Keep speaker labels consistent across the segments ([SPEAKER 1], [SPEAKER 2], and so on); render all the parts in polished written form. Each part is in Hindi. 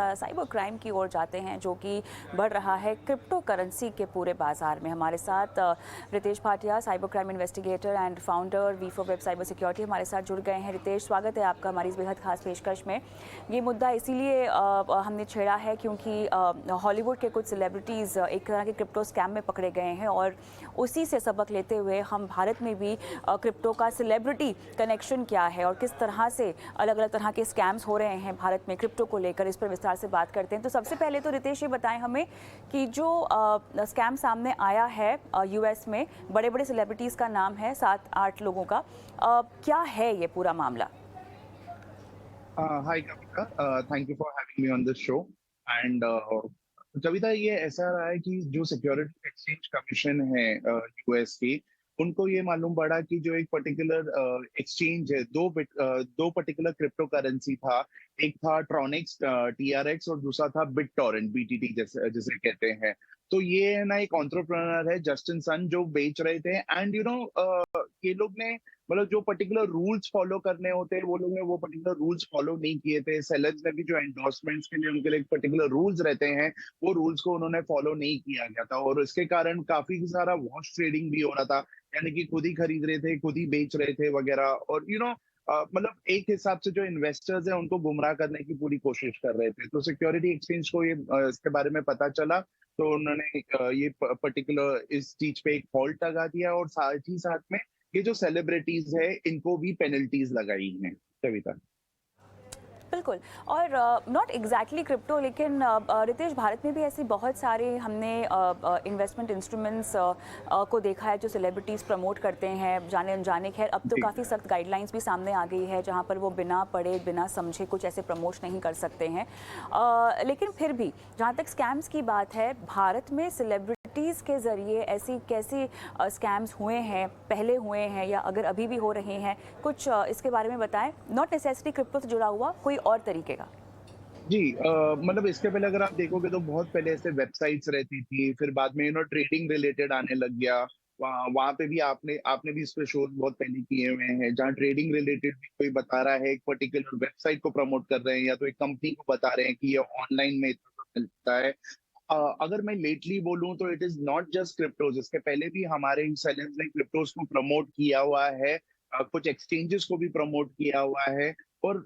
[SPEAKER 1] साइबर क्राइम की ओर जाते हैं, जो कि बढ़ रहा है क्रिप्टो करेंसी के पूरे बाजार में। हमारे साथ Ritesh Bhatia, cyber crime investigator and founder वी4 वेब साइबर सिक्योरिटी, हमारे साथ जुड़ गए हैं। रितेश, स्वागत है आपका हमारी इस बेहद खास पेशकश में। ये मुद्दा इसीलिए हमने छेड़ा है क्योंकि हॉलीवुड के कुछ सेलिब्रिटीज़ एक तरह के क्रिप्टो स्कैम में पकड़े गए हैं, और उसी से सबक लेते हुए हम भारत में भी क्रिप्टो का सेलिब्रिटी कनेक्शन क्या है और किस तरह से अलग अलग तरह के स्कैम्स हो रहे हैं भारत में क्रिप्टो को लेकर, इस पर विस्तार से बात करते हैं। तो सबसे पहले तो रितेश ये बताएं हमें कि जो स्कैम सामने आया है यूएस में, बड़े बड़े सेलिब्रिटीज़ का नाम है, 7-8 लोगों का, क्या है ये पूरा मामला?
[SPEAKER 2] Hi Kavita, thank you for having me on this show. And कविता, ये ऐसा रहा है कि जो सिक्योरिटी एक्सचेंज कमीशन है यूएस की, उनको ये मालूम पड़ा कि जो एक पर्टिकुलर एक्सचेंज है, दो पर्टिकुलर क्रिप्टो करेंसी था। एक था ट्रॉनिक्स टीआरएक्स और दूसरा था बिट टोरेंट बीटीटी जैसे जिसे कहते हैं। तो ये है ना, एक एंटरप्रेन्योर है जस्टिन सन, जो बेच रहे थे। एंड ये लोग ने मतलब जो पर्टिकुलर रूल्स फॉलो करने होते हैं, वो लोग ने वो पर्टिकुलर रूल्स फॉलो नहीं किए थे। सेलर्स ने भी जो एंडोर्समेंट्स के लिए उनके लिए एक पर्टिकुलर रूल्स रहते हैं, वो रूल्स को उन्होंने फॉलो नहीं किया गया था, और इसके कारण काफी सारा वॉश ट्रेडिंग भी हो रहा था। यानी कि खुद ही खरीद रहे थे, खुद ही बेच रहे थे वगैरह। और मतलब एक हिसाब से जो इन्वेस्टर्स हैं उनको गुमराह करने की पूरी कोशिश कर रहे थे। तो सिक्योरिटी एक्सचेंज को ये इसके बारे में पता चला, तो उन्होंने ये पर्टिकुलर इस चीज पे एक हॉल्ट लगा दिया, और साथ ही साथ में ये जो सेलिब्रिटीज है इनको भी पेनल्टीज लगाई हैं, कविता।
[SPEAKER 1] बिल्कुल। और नॉट एग्जैक्टली क्रिप्टो, लेकिन रितेश, भारत में भी ऐसी बहुत सारे हमने इन्वेस्टमेंट इंस्ट्रूमेंट्स को देखा है जो सेलिब्रिटीज़ प्रमोट करते हैं जाने अनजाने। खैर, अब तो
[SPEAKER 2] जी।
[SPEAKER 1] काफ़ी सख्त गाइडलाइंस भी सामने आ गई है जहाँ पर वो बिना पढ़े बिना समझे कुछ ऐसे प्रमोट नहीं कर सकते हैं। लेकिन फिर भी जहाँ तक स्कैम्स की बात है, भारत में सेलिब्रिटीज़ के ज़रिए ऐसी कैसे स्कैम्स हुए हैं, पहले हुए हैं या अगर अभी भी हो रहे हैं, कुछ इसके बारे में बताएं। नॉट नेसेसरी क्रिप्टो से जुड़ा हुआ, कोई और तरीके का।
[SPEAKER 2] जी, मतलब इसके पहले अगर आप देखोगे तो बहुत पहले ऐसे वेबसाइट्स रहती थी, फिर बाद में ट्रेडिंग रिलेटेड आने लग गया। वहाँ वहाँ पे भी आपने आपने भी इस पे शोध बहुत पहले किए हुए हैं, जहाँ ट्रेडिंग रिलेटेड भी कोई बता रहा है, एक पर्टिकुलर वेबसाइट को प्रमोट कर रहे हैं या तो एक कंपनी को बता रहे हैं कि ये ऑनलाइन में इतना मिलता है। अगर मैं लेटली बोलूं तो it is not just cryptos, इसके पहले भी हमारे सेलेब्स ने क्रिप्टोज को प्रमोट किया हुआ है। कुछ एक्सचेंजेस को भी प्रमोट किया हुआ है। और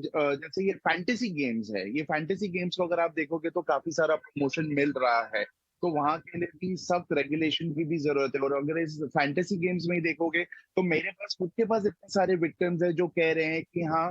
[SPEAKER 2] जैसे ये फैंटेसी गेम्स है, ये फैंटेसी गेम्स को अगर आप देखोगे तो काफी सारा प्रमोशन मिल रहा है। तो वहां के लिए भी सख्त रेगुलेशन की भी जरूरत है। और अगर इस फैंटेसी गेम्स में ही देखोगे तो मेरे पास खुद के पास इतने सारे विक्टिम्स है जो कह रहे हैं कि हाँ,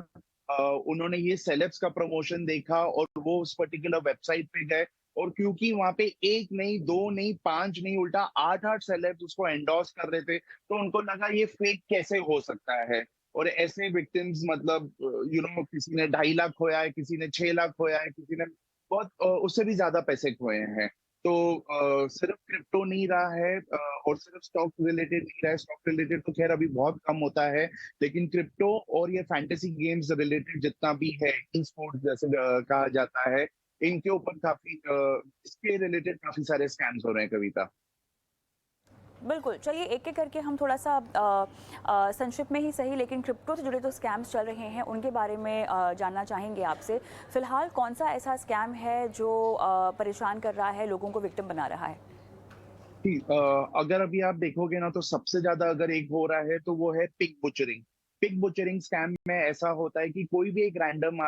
[SPEAKER 2] उन्होंने ये सेलेब्स का प्रमोशन देखा और वो उस पर्टिकुलर वेबसाइट पे गए, और क्योंकि वहां पे एक नहीं, दो नहीं, पांच नहीं, उल्टा आठ आठ सेलेब्स उसको एंडोर्स कर रहे थे, तो उनको लगा ये फेक कैसे हो सकता है। और ऐसे विक्टिम्स मतलब किसी ने 2.5 लाख खोया है, किसी ने 6 लाख खोया है, किसी ने बहुत उससे भी ज्यादा पैसे खोए हैं। तो सिर्फ क्रिप्टो नहीं रहा है, और सिर्फ स्टॉक रिलेटेड नहीं रहा है। स्टॉक रिलेटेड तो खैर अभी बहुत कम होता है, लेकिन क्रिप्टो और ये फैंटेसी गेम्स रिलेटेड जितना भी है, ई स्पोर्ट्स जैसे कहा जाता है, इनके ऊपर काफी इसके रिलेटेड काफी सारे स्कैम्स हो रहे हैं, कविता।
[SPEAKER 1] बिल्कुल, चलिए एक एक करके हम थोड़ा सा संक्षिप्त में ही सही, लेकिन क्रिप्टो से जुड़े जो स्कैम्स चल रहे हैं उनके बारे में जानना चाहेंगे आपसे। फिलहाल कौन सा ऐसा स्कैम है जो परेशान कर रहा है, लोगों को विक्टिम बना रहा है?
[SPEAKER 2] जी, अगर अभी आप देखोगे ना तो सबसे ज्यादा अगर एक हो रहा है तो वो है pig butchering. Pig butchering scam में ऐसा होता है कि कोई भी एक रैंडम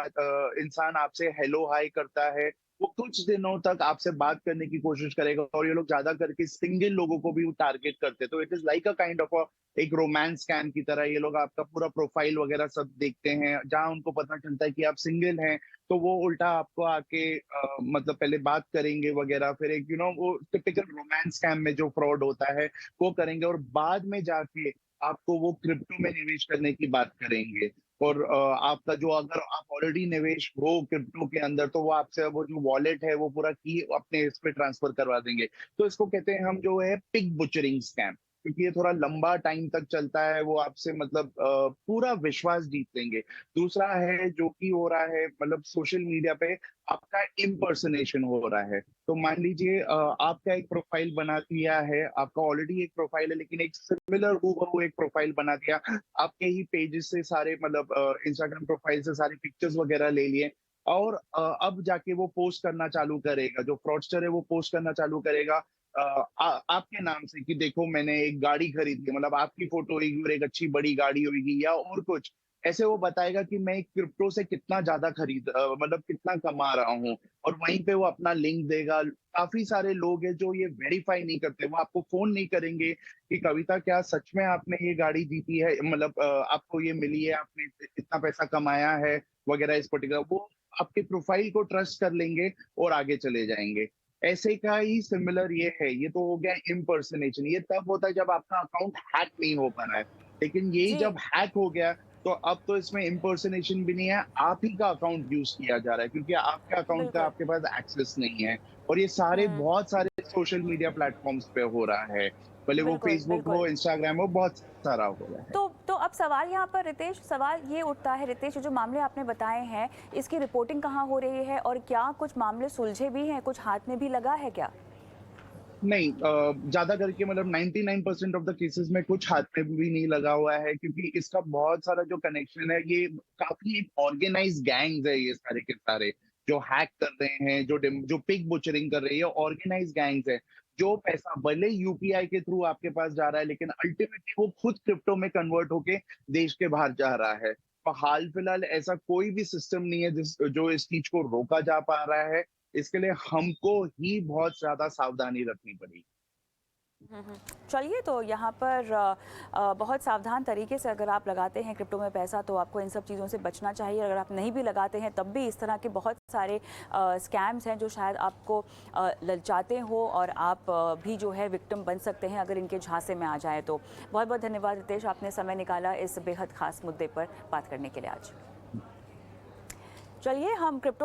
[SPEAKER 2] इंसान आपसे हेलो हाय करता है, वो कुछ दिनों तक आपसे बात करने की कोशिश करेगा, और ये लोग ज्यादा करके सिंगल लोगों को भी टारगेट करते हैं। तो it is like a kind of एक रोमांस स्कैम की तरह। ये लोग आपका पूरा प्रोफाइल वगैरह सब देखते हैं, जहां उनको पता चलता है कि आप सिंगल हैं, तो वो उल्टा आपको आके मतलब पहले बात करेंगे वगैरह, फिर एक वो टिपिकल रोमांस स्कैम में जो फ्रॉड होता है वो करेंगे, और बाद में जाके आपको वो क्रिप्टो में निवेश करने की बात करेंगे। और आपका जो, अगर आप ऑलरेडी निवेश हो क्रिप्टो के अंदर, तो वो आपसे वो जो वॉलेट है वो पूरा की अपने इस पे ट्रांसफर करवा देंगे। तो इसको कहते हैं हम जो है पिग बुचरिंग स्कैम, क्योंकि ये थोड़ा लंबा टाइम तक चलता है। वो आपसे मतलब पूरा विश्वास जीत लेंगे। दूसरा है जो कि हो रहा है, मतलब सोशल मीडिया पे आपका इम्पर्सनेशन हो रहा है। तो मान लीजिए आपका एक प्रोफाइल बना दिया है, आपका ऑलरेडी एक प्रोफाइल है, लेकिन एक सिमिलर हूबहू एक प्रोफाइल बना दिया। आपके ही पेजेस से सारे, मतलब इंस्टाग्राम प्रोफाइल से सारे पिक्चर्स वगैरह ले लिए, और अब जाके वो पोस्ट करना चालू करेगा, जो फ्रॉडस्टर है वो पोस्ट करना चालू करेगा आपके नाम से कि देखो मैंने एक गाड़ी खरीदी, मतलब आपकी फोटो होगी और एक अच्छी बड़ी गाड़ी होगी या और कुछ। ऐसे वो बताएगा कि मैं क्रिप्टो से कितना ज्यादा मतलब कितना कमा रहा हूँ, और वहीं पे वो अपना लिंक देगा। काफी सारे लोग हैं जो ये वेरीफाई नहीं करते, वो आपको फोन नहीं करेंगे कि कविता क्या सच में आपने ये गाड़ी जीती है, मतलब आपको ये मिली है, आपने इतना पैसा कमाया है वगैरह इस पर्टिकुलर। वो आपके प्रोफाइल को ट्रस्ट कर लेंगे और आगे चले जाएंगे। ऐसे का ही सिमिलर ये है। ये तो हो गया इम्पर्सनेशन। ये तब होता है जब आपका अकाउंट हैक नहीं हो पा रहा है, लेकिन यही
[SPEAKER 1] जी।
[SPEAKER 2] जब हैक हो गया तो अब तो इसमें इम्पर्सनेशन भी नहीं है, आप ही का अकाउंट यूज किया जा रहा है, क्योंकि आपके अकाउंट का
[SPEAKER 1] बिल्कुल।
[SPEAKER 2] आपके पास एक्सेस नहीं है। और ये सारे
[SPEAKER 1] हुँ।
[SPEAKER 2] बहुत सारे सोशल मीडिया प्लेटफॉर्म्स पे हो रहा है, भले वो
[SPEAKER 1] बिल्कुल,
[SPEAKER 2] फेसबुक
[SPEAKER 1] बिल्कुल।
[SPEAKER 2] हो, इंस्टाग्राम हो, बहुत सारा हो रहा है।
[SPEAKER 1] तो अब सवाल यहाँ पर रितेश, सवाल ये उठता है रितेश, जो मामले आपने बताए हैं, इसकी रिपोर्टिंग कहाँ हो रही है और क्या कुछ मामले सुलझे भी हैं, कुछ हाथ में भी लगा है क्या?
[SPEAKER 2] नहीं, ज्यादा करके मतलब 99% ऑफ द केसेस में कुछ हाथ में भी नहीं लगा हुआ है, क्योंकि इसका बहुत सारा जो कनेक्शन है, ये काफी ऑर्गेनाइज गैंग्स है, ये सारे के सारे जो हैक कर रहे हैं, जो पिग बुचरिंग कर रही है, ऑर्गेनाइज गैंग्स है। जो पैसा भले यूपीआई के थ्रू आपके पास जा रहा है, लेकिन अल्टीमेटली वो खुद क्रिप्टो में कन्वर्ट होके देश के बाहर जा रहा है। तो हाल फिलहाल ऐसा कोई भी सिस्टम नहीं है जो इस चीज को रोका जा पा रहा है। इसके लिए हमको ही बहुत ज्यादा सावधानी रखनी पड़ेगी।
[SPEAKER 1] हुँ। चलिए, तो यहाँ पर बहुत सावधान तरीके से अगर आप लगाते हैं क्रिप्टो में पैसा, तो आपको इन सब चीज़ों से बचना चाहिए। अगर आप नहीं भी लगाते हैं तब भी इस तरह के बहुत सारे स्कैम्स हैं जो शायद आपको ललचाते हो, और आप भी जो है विक्टिम बन सकते हैं अगर इनके झांसे में आ जाए तो। बहुत बहुत धन्यवाद रितेश, आपने समय निकाला इस बेहद खास मुद्दे पर बात करने के लिए आज। चलिए, हम क्रिप्टो